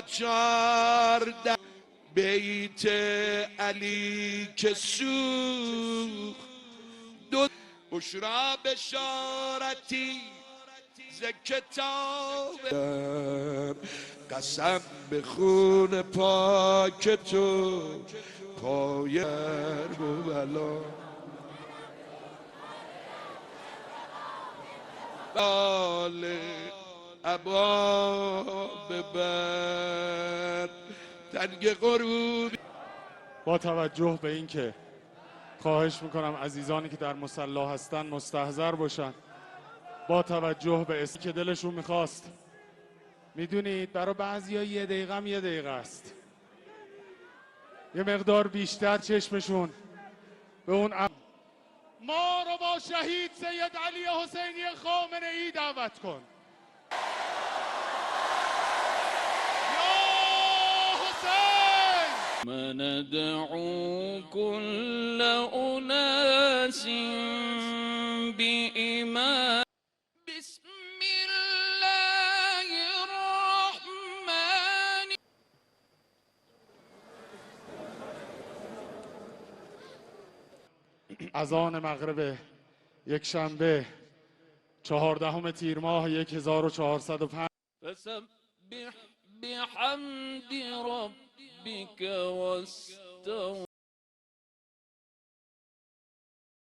14 بیت علی که سوخت دو بشرا بشارتی ز کتاب قسم به خون پاک تو پایر بولا بال ابا ببر تنگ غروب. با توجه به اینکه خواهش میکنم عزیزانی که در مصلی هستن مستحضر باشن، با توجه به اسمی که دلشون میخواست، میدونید برای بعضیا 1 دقیقه هم 1 دقیقه است، یه مقدار بیشتر چشمشون به اون ما رو با شهید سید علی حسینی خامنه ای دعوت کن. من ندعو كل أناس بإمام بسم الله الرحمن. اذان مغرب یک شنبه 14 تیر ماه 1405. فسبح بحمد ربك واستغفر